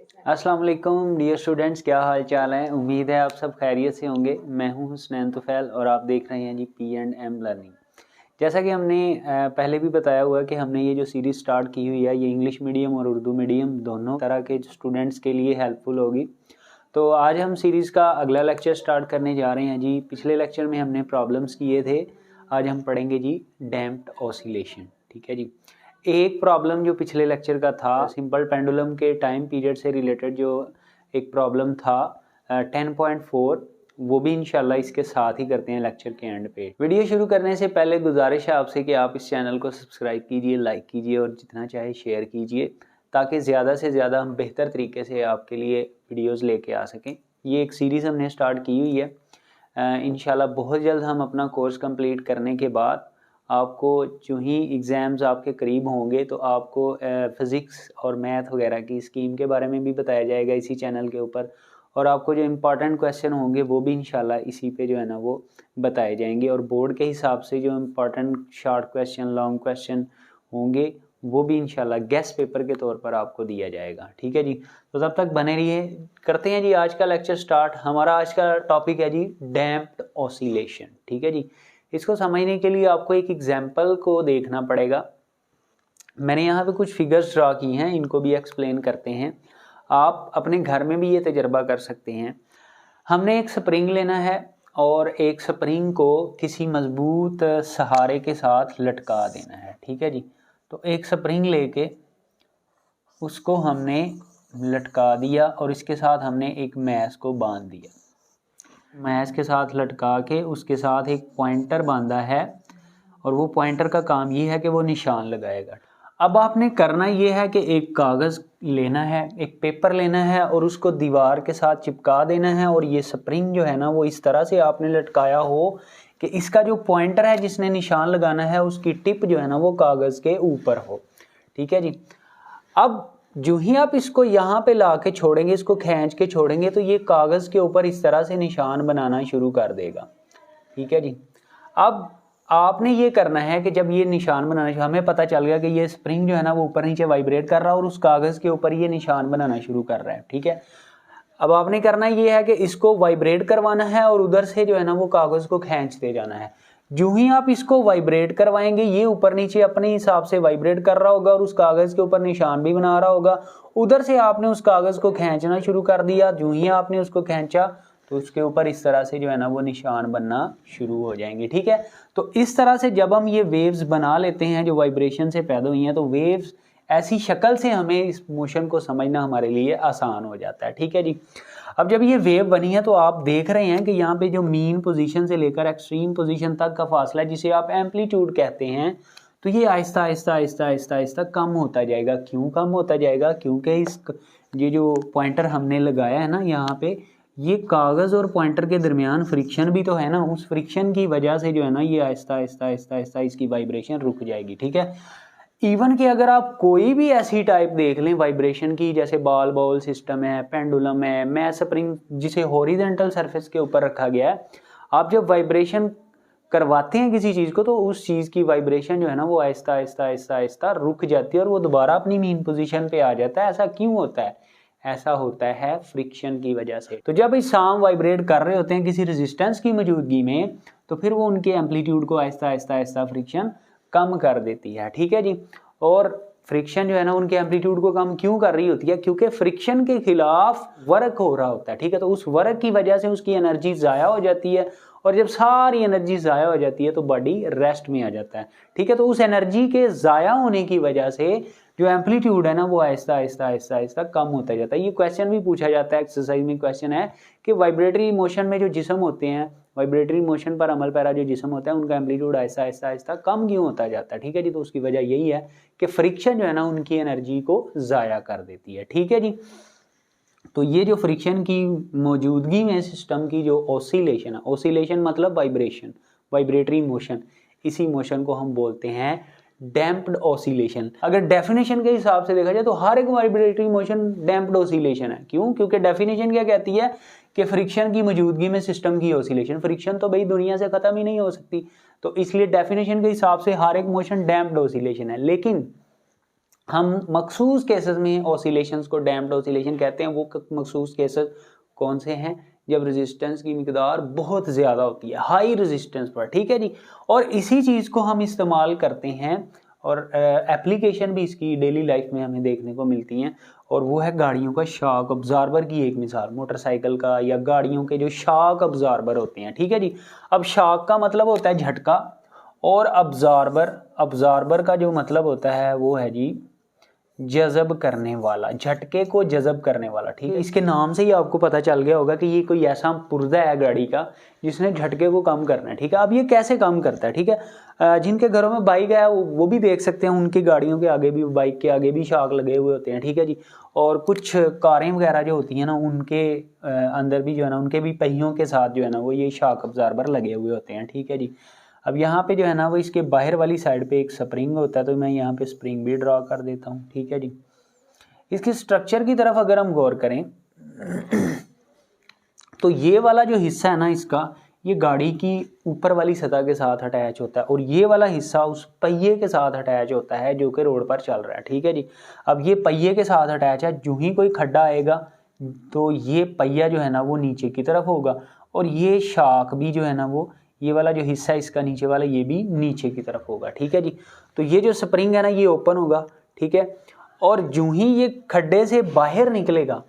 अस्सलाम वालेकुम dear students, क्या हाल चाल है। उम्मीद है आप सब खैरियत से होंगे। मैं हूं हुसनैन तुफैल और आप देख रहे हैं जी P&M लर्निंग। जैसा कि हमने पहले भी बताया हुआ है कि हमने ये जो सीरीज़ स्टार्ट की हुई है ये इंग्लिश मीडियम और उर्दू मीडियम दोनों तरह के स्टूडेंट्स के लिए हेल्पफुल होगी। तो आज हम सीरीज़ का अगला लेक्चर स्टार्ट करने जा रहे हैं जी। पिछले लेक्चर में हमने प्रॉब्लम्स किए थे, आज हम पढ़ेंगे जी डैम्प्ड ऑसिलेशन। ठीक है जी। एक प्रॉब्लम जो पिछले लेक्चर का था, सिंपल पेंडुलम के टाइम पीरियड से रिलेटेड जो एक प्रॉब्लम था 10.4, वो भी इंशाल्लाह इसके साथ ही करते हैं लेक्चर के एंड पे। वीडियो शुरू करने से पहले गुजारिश है आपसे कि आप इस चैनल को सब्सक्राइब कीजिए, लाइक कीजिए और जितना चाहे शेयर कीजिए, ताकि ज़्यादा से ज़्यादा हम बेहतर तरीके से आपके लिए वीडियोज़ लेके आ सकें। ये एक सीरीज़ हमने स्टार्ट की हुई है। इंशाल्लाह बहुत जल्द हम अपना कोर्स कंप्लीट करने के बाद आपको जो ही एग्ज़ाम्स आपके करीब होंगे तो आपको फ़िज़िक्स और मैथ वगैरह की स्कीम के बारे में भी बताया जाएगा इसी चैनल के ऊपर, और आपको जो इम्पॉर्टेंट क्वेश्चन होंगे वो भी इंशाल्लाह इसी पे जो है ना वो बताए जाएंगे, और बोर्ड के हिसाब से जो important short question, long question होंगे वो भी इंशाल्लाह गेस्ट पेपर के तौर पर आपको दिया जाएगा। ठीक है जी। तो तब तक बने रहिए। करते हैं जी आज का लेक्चर स्टार्ट। हमारा आज का टॉपिक है जी डैम्प्ड ऑसिलेशन। ठीक है जी। इसको समझने के लिए आपको एक एग्जाम्पल को देखना पड़ेगा। मैंने यहाँ पे कुछ फिगर्स ड्रा की हैं, इनको भी एक्सप्लेन करते हैं। आप अपने घर में भी ये तजर्बा कर सकते हैं। हमने एक स्प्रिंग लेना है और एक स्प्रिंग को किसी मजबूत सहारे के साथ लटका देना है। ठीक है जी। तो एक स्प्रिंग लेके उसको हमने लटका दिया और इसके साथ हमने एक मैश को बांध दिया। मैश के साथ लटका के उसके साथ एक पॉइंटर बांधा है और वो पॉइंटर का काम ये है कि वो निशान लगाएगा। अब आपने करना ये है कि एक कागज़ लेना है, एक पेपर लेना है और उसको दीवार के साथ चिपका देना है, और ये स्प्रिंग जो है ना वो इस तरह से आपने लटकाया हो कि इसका जो पॉइंटर है जिसने निशान लगाना है उसकी टिप जो है ना वो कागज़ के ऊपर हो। ठीक है जी। अब जो ही आप इसको यहाँ पे ला के छोड़ेंगे, इसको खींच के छोड़ेंगे, तो ये कागज़ के ऊपर इस तरह से निशान बनाना शुरू कर देगा। ठीक है जी। अब आपने ये करना है कि जब ये निशान बनाना, हमें पता चल गया कि ये स्प्रिंग जो है ना वो ऊपर नीचे वाइब्रेट कर रहा है और उस कागज़ के ऊपर ये निशान बनाना शुरू कर रहा है। ठीक है। अब आपने करना ये है कि इसको वाइब्रेट करवाना है और उधर से जो है ना वो कागज़ को खींचते जाना है। जो ही आप इसको वाइब्रेट करवाएंगे ये ऊपर नीचे अपने हिसाब से वाइब्रेट कर रहा होगा और उस कागज़ के ऊपर निशान भी बना रहा होगा। उधर से आपने उस कागज़ को खींचना शुरू कर दिया। जो ही आपने उसको खींचा तो उसके ऊपर इस तरह से जो है ना वो निशान बनना शुरू हो जाएंगे। ठीक है। तो इस तरह से जब हम ये वेव्स बना लेते हैं जो वाइब्रेशन से पैदा हुई हैं, तो वेव्स ऐसी शक्ल से हमें इस मोशन को समझना हमारे लिए आसान हो जाता है। ठीक है जी। अब जब ये वेव बनी है तो आप देख रहे हैं कि यहाँ पे जो मीन पोजीशन से लेकर एक्सट्रीम पोजीशन तक का फासला जिसे आप एम्पलीट्यूड कहते हैं, तो ये आहिस्ता आहिस्ता आहिस्ता आहिस्ता आहिस्ता कम होता जाएगा। क्यों कम होता जाएगा? क्योंकि ये जो पॉइंटर हमने लगाया है ना यहाँ पे, ये कागज़ और पॉइंटर के दरमियान फ्रिक्शन भी तो है ना, उस फ्रिक्शन की वजह से जो है ना ये आहिस्ता आहिस्ता आहिस्ता आहिस्ता इसकी वाइब्रेशन रुक जाएगी। ठीक है। इवन कि अगर आप कोई भी ऐसी टाइप देख लें वाइब्रेशन की, जैसे बॉल बाउल सिस्टम है, पेंडुलम है, मैश स्प्रिंग जिसे हॉरिजॉन्टल सरफेस के ऊपर रखा गया है, आप जब वाइब्रेशन करवाते हैं किसी चीज़ को तो उस चीज़ की वाइब्रेशन जो है ना वो आहिस्ता आहिस्ता आहिस्ता आहिस्ता रुक जाती है और वो दोबारा अपनी मीन पोजीशन पे आ जाता है। ऐसा क्यों होता है? ऐसा होता है फ्रिक्शन की वजह से। तो जब इस साम वाइब्रेट कर रहे होते हैं किसी रेजिस्टेंस की मौजूदगी में, तो फिर वो उनके एम्पलीट्यूड को आहिस्ता आहिस्ता आहिस्ता फ्रिक्शन कम कर देती है। ठीक है जी। और फ्रिक्शन जो है ना उनके एम्पलीट्यूड को कम क्यों कर रही होती है? क्योंकि फ्रिक्शन के खिलाफ वर्क हो रहा होता है। ठीक है। तो उस वर्क की वजह से उसकी एनर्जी ज़ाया हो जाती है, और जब सारी एनर्जी ज़ाया हो जाती है तो बॉडी रेस्ट में आ जाता है। ठीक है। तो उस एनर्जी के ज़ाया होने की वजह से जो एम्पलीट्यूड है ना वो आहिस्ता आहिस्ता आहिस्ता आहिस्ता कम होता जाता है। ये क्वेश्चन भी पूछा जाता है, एक्सरसाइज में क्वेश्चन है कि वाइब्रेटरी मोशन में जो जिस्म होते हैं, वाइब्रेटरी मोशन पर अमल पैरा जो जिस्म होता है, उनका एम्पलीट्यूड आहिस्ता आहिस्ता आहिस्ता कम क्यों होता जाता है? ठीक है जी। तो उसकी वजह यही है कि फ्रिक्शन जो है ना उनकी एनर्जी को ज़ाया कर देती है। ठीक है जी। तो ये जो फ्रिक्शन की मौजूदगी में सिस्टम की जो ऑसिलेशन है, ऑसिलेशन मतलब वाइब्रेशन, वाइब्रेटरी मोशन, इसी मोशन को हम बोलते हैं डैम्प्ड ऑसिलेशन। अगर डेफिनेशन के हिसाब से देखा जाए तो हर एक वाइब्रेटरी मोशन डैम्प्ड ऑसिलेशन है। क्यों? क्योंकि डेफिनेशन क्या कहती है कि फ्रिक्शन की मौजूदगी में सिस्टम की ऑसिलेशन, फ्रिक्शन तो भाई दुनिया से खत्म ही नहीं हो सकती, तो इसलिए डेफिनेशन के हिसाब से हर एक मोशन डैम्प्ड ऑसिलेशन है। लेकिन हम मखसूस केसेस में ऑसिलेशंस को डैम्प्ड ऑसिलेशन कहते हैं। वो मखसूस केसेस कौन से हैं? जब रेजिस्टेंस की मिकदार बहुत ज़्यादा होती है, हाई रेजिस्टेंस पर, ठीक है जी। और इसी चीज़ को हम इस्तेमाल करते हैं और एप्लीकेशन भी इसकी डेली लाइफ में हमें देखने को मिलती हैं, और वो है गाड़ियों का शॉक अब्जार्बर की एक मिसाल, मोटरसाइकिल का या गाड़ियों के जो शॉक अब्जार्बर होते हैं, ठीक है जी। अब शॉक का मतलब होता है झटका, और अब्जार्बर का जो मतलब होता है वो है जी जज़ब करने वाला, झटके को जज़ब करने वाला, ठीक है। इसके नाम से ही आपको पता चल गया होगा कि ये कोई ऐसा पुर्जा है गाड़ी का जिसने झटके को कम करना है, ठीक है। अब ये कैसे काम करता है, ठीक है। जिनके घरों में बाइक है वो भी देख सकते हैं, उनकी गाड़ियों के आगे भी, बाइक के आगे भी शॉक लगे हुए होते हैं, ठीक है जी। और कुछ कारें वगैरह जो होती हैं ना, उनके अंदर भी जो है ना, उनके भी पहियों के साथ जो है ना वो ये शॉक अब्जार्बर लगे हुए होते हैं, ठीक है जी। अब यहाँ पे जो है ना वो इसके बाहर वाली साइड पे एक स्प्रिंग होता है, तो मैं यहाँ पे स्प्रिंग भी ड्रॉ कर देता हूँ, ठीक है जी। इसके स्ट्रक्चर की तरफ अगर हम गौर करें तो ये वाला जो हिस्सा है ना इसका, ये गाड़ी की ऊपर वाली सतह के साथ अटैच होता है, और ये वाला हिस्सा उस पहिए के साथ अटैच होता है जो कि रोड पर चल रहा है, ठीक है जी। अब ये पहिए के साथ अटैच है, जो ही कोई खड्डा आएगा तो ये पहिया जो है ना वो नीचे की तरफ होगा, और ये शाख भी जो है ना वो, ये वाला जो हिस्सा इसका नीचे वाला, ये भी नीचे की तरफ होगा, ठीक है जी। तो ये जो स्प्रिंग है ना ये ओपन होगा, ठीक है। और जो ही ये खड्डे से बाहर निकलेगा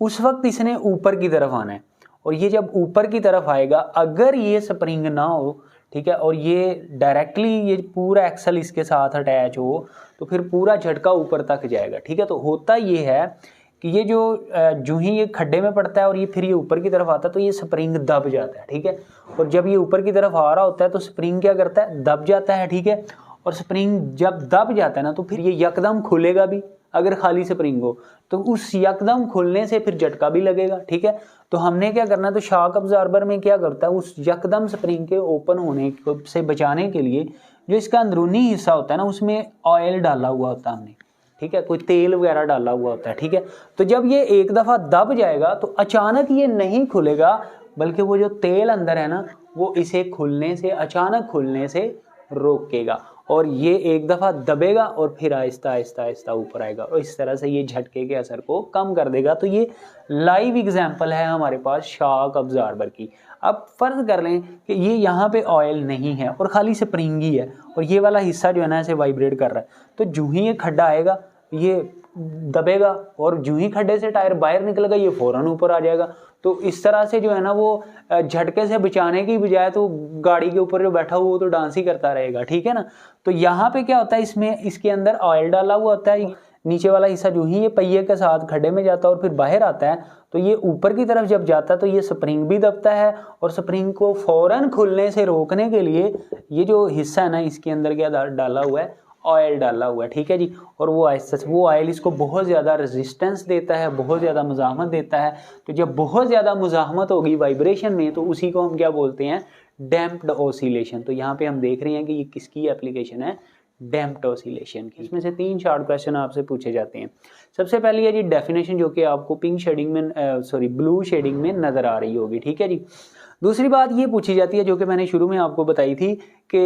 उस वक्त इसने ऊपर की तरफ आना है, और ये जब ऊपर की तरफ आएगा, अगर ये स्प्रिंग ना हो, ठीक है, और ये डायरेक्टली ये पूरा एक्सल इसके साथ अटैच हो, तो फिर पूरा झटका ऊपर तक जाएगा, ठीक है। तो होता ये है कि ये जो ही ये खड्डे में पड़ता है और ये फिर ये ऊपर की तरफ आता है, तो ये स्प्रिंग दब जाता है, ठीक है। और जब ये ऊपर की तरफ आ रहा होता है तो स्प्रिंग क्या करता है, दब जाता है, ठीक है। और स्प्रिंग जब दब जाता है ना तो फिर ये यकदम खुलेगा भी, अगर खाली स्प्रिंग हो तो उस यकदम खुलने से फिर झटका भी लगेगा, ठीक है। तो हमने क्या करना है, तो शॉक अब्जॉर्बर में क्या करता है, उस यकदम स्प्रिंग के ओपन होने से बचाने के लिए जो इसका अंदरूनी हिस्सा होता है ना उसमें ऑयल डाला हुआ होता है हमने, ठीक है, कोई तेल वगैरह डाला हुआ होता है, ठीक है। तो जब ये एक दफ़ा दब जाएगा तो अचानक ये नहीं खुलेगा, बल्कि वो जो तेल अंदर है ना वो इसे खुलने से, अचानक खुलने से रोकेगा, और ये एक दफ़ा दबेगा और फिर आहिस्ता आहिस्ता आहिस्ता ऊपर आएगा, और इस तरह से ये झटके के असर को कम कर देगा। तो ये लाइव एग्जांपल है हमारे पास शॉक अब्जॉर्बर की। अब फर्ज कर लें कि ये यहाँ पे ऑयल नहीं है और खाली स्प्रिंग ही है, और ये वाला हिस्सा जो है ना ऐसे वाइब्रेट कर रहा है, तो जो ही ये खड्डा आएगा ये दबेगा, और जो ही खड्डे से टायर बाहर निकलेगा ये फौरन ऊपर आ जाएगा। तो इस तरह से जो है ना वो झटके से बचाने की बजाय तो गाड़ी के ऊपर जो बैठा हुआ वो तो डांस ही करता रहेगा, ठीक है ना। तो यहाँ पे क्या होता है, इसमें इसके अंदर ऑयल डाला हुआ होता है, नीचे वाला हिस्सा जो ही ये पहिए के साथ खड्डे में जाता है और फिर बाहर आता है, तो ये ऊपर की तरफ जब जाता है तो ये स्प्रिंग भी दबता है, और स्प्रिंग को फौरन खुलने से रोकने के लिए ये जो हिस्सा है ना इसके अंदर क्या डाला हुआ है, ऑयल डाला हुआ है, ठीक है जी। और वो ऑयल इसको बहुत ज़्यादा रेजिस्टेंस देता है, बहुत ज़्यादा मुज़ाहमत देता है। तो जब बहुत ज़्यादा मुज़ाहमत होगी वाइब्रेशन में तो उसी को हम क्या बोलते हैं, डैम्प्ड ऑसिलेशन। तो यहाँ पे हम देख रहे हैं कि ये किसकी एप्लीकेशन है, डैम्प्ड ऑसिलेशन की। इसमें से 3 शॉर्ट क्वेश्चन आपसे पूछे जाते हैं। सबसे पहले है जी डेफिनेशन, जो कि आपको पिंक शेडिंग में ब्लू शेडिंग में नज़र आ रही होगी, ठीक है जी। दूसरी बात ये पूछी जाती है जो कि मैंने शुरू में आपको बताई थी कि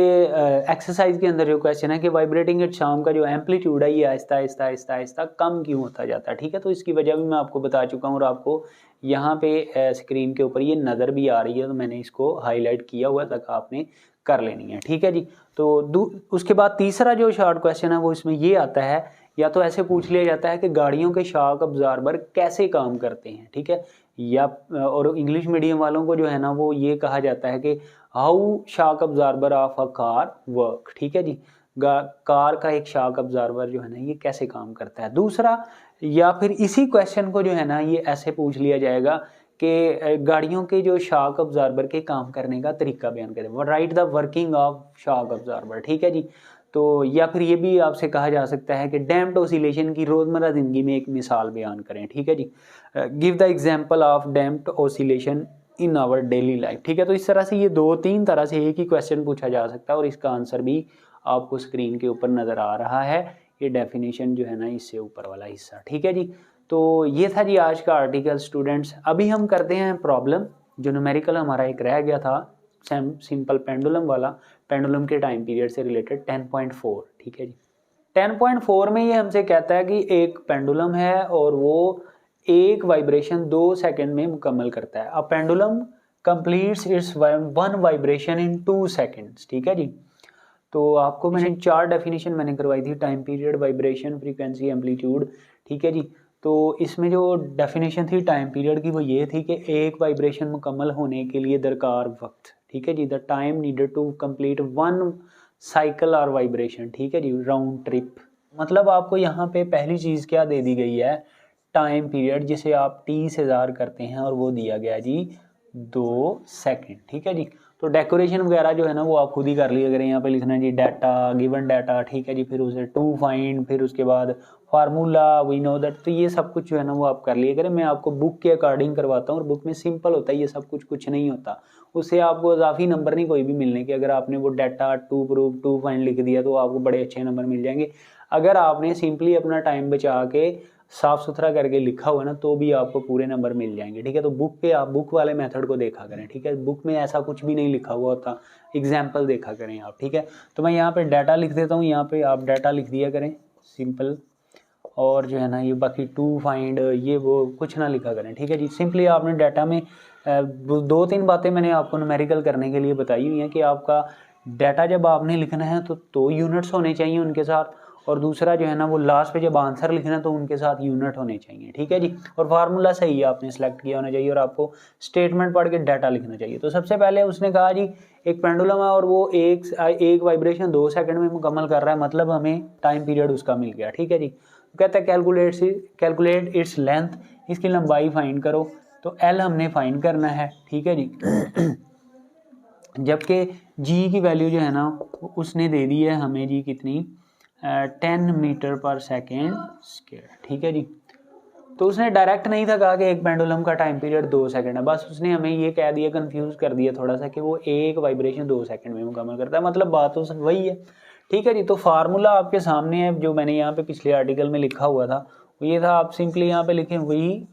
एक्सरसाइज के अंदर जो क्वेश्चन है कि वाइब्रेटिंग एट साउंड का जो एम्पलीट्यूड है ये आहिस्ता आहिस्ता आहिस्ता आहिस्ता कम क्यों होता जाता है, ठीक है। तो इसकी वजह भी मैं आपको बता चुका हूँ, और आपको यहाँ पे स्क्रीन के ऊपर ये नज़र भी आ रही है, तो मैंने इसको हाईलाइट किया हुआ तक आपने कर लेनी है, ठीक है जी। तो उसके बाद तीसरा जो शॉर्ट क्वेश्चन है वो इसमें ये आता है, या तो ऐसे पूछ लिया जाता है कि गाड़ियों के शॉक अब्जॉर्बर कैसे काम करते हैं, ठीक है, या और इंग्लिश मीडियम वालों को जो है ना वो ये कहा जाता है कि how shock absorber of a car work, ठीक है जी। कार का एक शॉक अब्जॉर्बर जो है ना ये कैसे काम करता है। दूसरा, या फिर इसी क्वेश्चन को जो है ना ये ऐसे पूछ लिया जाएगा कि गाड़ियों के जो शॉक अब्जॉर्बर के काम करने का तरीका बयान करें, right the working of shock absorber, ठीक है जी। तो या फिर ये भी आपसे कहा जा सकता है कि डैम्प्ड ऑसिलेशन की रोज़मर्रा ज़िंदगी में एक मिसाल बयान करें, ठीक है जी। Give the example of damped oscillation in our daily life, ठीक है। तो इस तरह से ये 2-3 तरह से एक ही क्वेश्चन पूछा जा सकता है, और इसका आंसर भी आपको स्क्रीन के ऊपर नज़र आ रहा है, ये डेफिनेशन जो है ना इससे ऊपर वाला हिस्सा, ठीक है जी। तो ये था जी आज का आर्टिकल स्टूडेंट्स। अभी हम करते हैं प्रॉब्लम, जो न्यूमेरिकल हमारा एक रह गया था सिंपल पेंडुलम वाला, पेंडुलम के टाइम पीरियड से रिलेटेड 10.4, ठीक है जी। 10.4 में ये हमसे कहता है कि एक पेंडुलम है और वो एक वाइब्रेशन 2 सेकंड में मुकम्मल करता है। A pendulum completes it's one vibration in 2 seconds. ठीक है जी। तो आपको मैंने 4 डेफिनेशन मैंने करवाई थी, time period, vibration, frequency, amplitude. ठीक है जी। तो इसमें जो डेफिनेशन थी टाइम पीरियड की वो ये थी कि एक वाइब्रेशन मुकम्मल होने के लिए दरकार वक्त। ठीक है जी। The time needed to complete one cycle और वाइब्रेशन। ठीक है जी, राउंड ट्रिप। मतलब आपको यहाँ पे पहली चीज़ क्या दे दी गई है, टाइम पीरियड, जिसे आप टी से ज़ाहिर करते हैं, और वो दिया गया जी 2 सेकंड। ठीक है जी। तो डेकोरेशन वगैरह जो है ना वो आप खुद ही कर लीजिए। अगर यहाँ पे लिखना है जी डाटा, गिवन डाटा, ठीक है जी, फिर उसे टू फाइंड, फिर उसके बाद फार्मूला, वी नो दैट, तो ये सब कुछ जो है ना वो आप कर लिए करें। मैं आपको बुक के अकॉर्डिंग करवाता हूँ और बुक में सिंपल होता है, ये सब कुछ नहीं होता। उससे आपको इजाफी नंबर नहीं कोई भी मिलने के। अगर आपने वो data, to proof, to find लिख दिया तो आपको बड़े अच्छे नंबर मिल जाएंगे। अगर आपने सिंपली अपना टाइम बचा के साफ सुथरा करके लिखा हुआ ना तो भी आपको पूरे नंबर मिल जाएंगे। ठीक है। तो बुक पे आप बुक वाले मेथड को देखा करें। ठीक है। बुक में ऐसा कुछ भी नहीं लिखा हुआ होता, एग्जाम्पल देखा करें आप। ठीक है। तो मैं यहाँ पे डाटा लिख देता हूँ, यहाँ पे आप डाटा लिख दिया करें सिंपल, और जो है ना ये बाकी टू फाइंड ये वो कुछ ना लिखा करें। ठीक है जी। सिंपली आपने डाटा में 2-3 बातें मैंने आपको न्यूमेरिकल करने के लिए बताई हुई हैं कि आपका डाटा जब आपने लिखना है तो यूनिट्स होने चाहिए उनके साथ, और दूसरा जो है ना वो लास्ट पे जब आंसर लिखना है तो उनके साथ यूनिट होने चाहिए। ठीक है जी। और फार्मूला सही आपने सेलेक्ट किया होना चाहिए, और आपको स्टेटमेंट पढ़ के डाटा लिखना चाहिए। तो सबसे पहले उसने कहा जी एक पेंडुलम है और वो एक वाइब्रेशन 2 सेकंड में मुकम्मल कर रहा है, मतलब हमें टाइम पीरियड उसका मिल गया। ठीक है जी। कहता है कैलकुलेट इट्स लेंथ, इसकी लंबाई फाइंड करो। तो एल हमने फाइंड करना है। ठीक है जी। जबकि जी की वैल्यू जो है ना उसने दे दी है हमें जी कितनी, 10 मीटर पर सेकेंड स्क्वायर। ठीक है जी। तो उसने डायरेक्ट नहीं था कहा कि एक पेंडुलम का टाइम पीरियड 2 सेकंड है, बस उसने हमें ये कह दिया, कंफ्यूज कर दिया थोड़ा सा कि वो एक वाइब्रेशन 2 सेकंड में मुकम्मल करता है, मतलब बात तो वही है। ठीक है जी। तो फार्मूला आपके सामने है जो मैंने यहाँ पे पिछले आर्टिकल में लिखा हुआ था, वो ये था, आप सिंपली यहाँ पे लिखें वी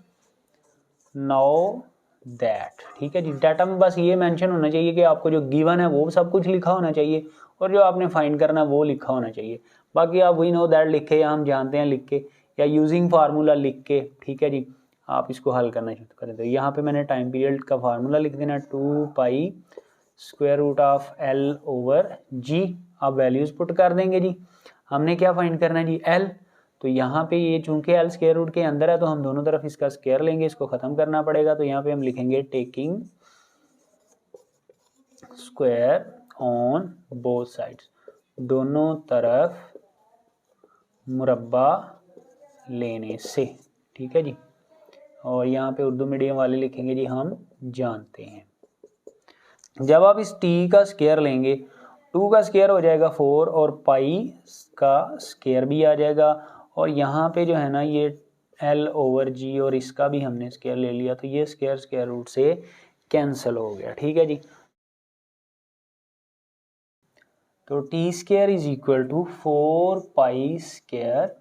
नो दैट। ठीक है जी। डाटा में बस ये मेंशन होना चाहिए कि आपको जो गिवन है वो सब कुछ लिखा होना चाहिए, और जो आपने फाइंड करना है वो लिखा होना चाहिए। बाकी आप वी नो दैट लिख के, या हम जानते हैं लिख के, या यूजिंग फार्मूला लिख के, ठीक है जी, आप इसको हल करना शुरू करें। तो यहाँ पे मैंने टाइम पीरियड का फार्मूला लिख देना 2 pi square root of L over G. आप वैल्यूज पुट कर देंगे जी। हमने क्या फाइंड करना है जी, एल। तो यहाँ पे ये चूंकि एल स्क्वायर रूट के अंदर है तो हम दोनों तरफ इसका स्क्वायर लेंगे, इसको खत्म करना पड़ेगा। तो यहाँ पे हम लिखेंगे taking square on both sides, दोनों तरफ मुरब्बा लेने से। ठीक है जी। और यहाँ पे उर्दू मीडियम वाले लिखेंगे जी हम जानते हैं। जब आप इस टी का स्क्वायर लेंगे, 2 का स्क्वायर हो जाएगा 4, और पाई का स्क्वायर भी आ जाएगा, और यहाँ पे जो है ना ये एल ओवर जी, और इसका भी हमने स्क्वायर ले लिया, तो ये स्क्वायर रूट से कैंसिल हो गया। ठीक है जी। तो T square is equal to 4 pi square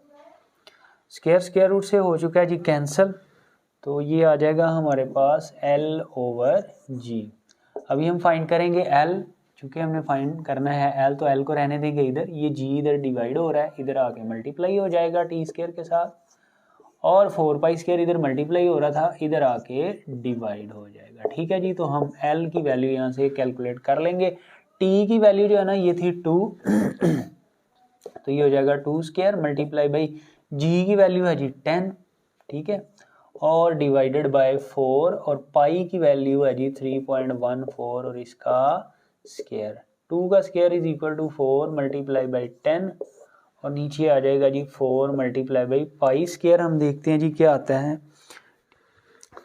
root से हो चुका है जी कैंसिल। तो ये आ जाएगा हमारे पास एल ओवर जी। अभी हम फाइंड करेंगे एल, चूंकि हमने फाइंड करना है एल, तो एल को रहने देंगे इधर, ये जी इधर डिवाइड हो रहा है, इधर आके मल्टीप्लाई हो जाएगा टी स्क्वायर के साथ, और 4 पाई स्क्वायर इधर मल्टीप्लाई हो रहा था, इधर आके डिवाइड हो जाएगा। ठीक है जी। तो हम एल की वैल्यू यहाँ से कैलकुलेट कर लेंगे। टी की वैल्यू जो है ना ये थी 2 तो ये हो जाएगा 2 स्क्वायर मल्टीप्लाई बाई जी की वैल्यू है जी 10। ठीक है। और डिवाइडेड बाय 4, और पाई की वैल्यू है जी 3.14, और इसका स्क्वायर, 2 का square is equal to 4 multiply by 10, और नीचे आ जाएगा जी 4 मल्टीप्लाई बाई पाई स्क्वायर। हम देखते हैं जी क्या आता है।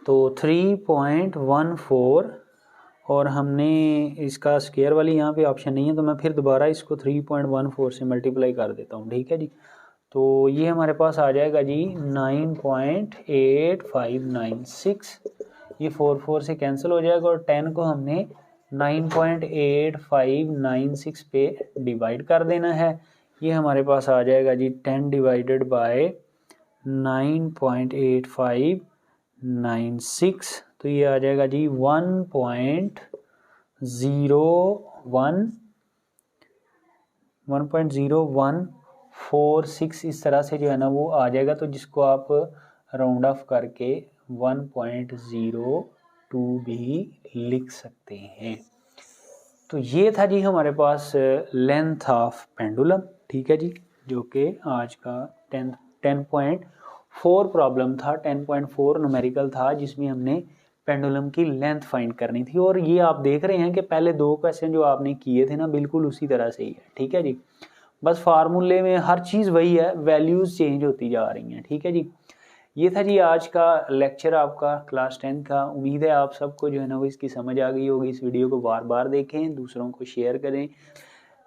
तो 3.14, और हमने इसका स्क्वायर वाली यहाँ पे ऑप्शन नहीं है, तो मैं फिर दोबारा इसको 3.14 से मल्टीप्लाई कर देता हूँ। ठीक है जी। तो ये हमारे पास आ जाएगा जी 9.8596, ये 4 से कैंसिल हो जाएगा, और 10 को हमने 9.8596 पे डिवाइड कर देना है। ये हमारे पास आ जाएगा जी 10 डिवाइडेड बाय 9.8596, तो ये आ जाएगा जी 1.01 4, 6 इस तरह से जो है ना वो आ जाएगा, तो जिसको आप राउंड ऑफ करके 1.02 भी लिख सकते हैं। तो ये था जी हमारे पास लेंथ ऑफ पेंडुलम, ठीक है जी, जो कि आज का 10.4 प्रॉब्लम था, 10.4 न्यूमेरिकल था, जिसमें हमने पेंडुलम की लेंथ फाइंड करनी थी। और ये आप देख रहे हैं कि पहले 2 क्वेश्चन जो आपने किए थे ना बिल्कुल उसी तरह से ही है, ठीक है जी, बस फार्मूले में हर चीज़ वही है, वैल्यूज़ चेंज होती जा रही हैं, ठीक है जी। ये था जी आज का लेक्चर आपका क्लास 10 का। उम्मीद है आप सबको जो है ना वो इसकी समझ आ गई होगी। इस वीडियो को बार बार देखें, दूसरों को शेयर करें।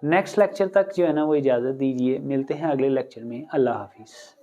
नेक्स्ट लेक्चर तक जो है ना वो इजाज़त दीजिए, मिलते हैं अगले लेक्चर में। अल्लाह हाफिज़।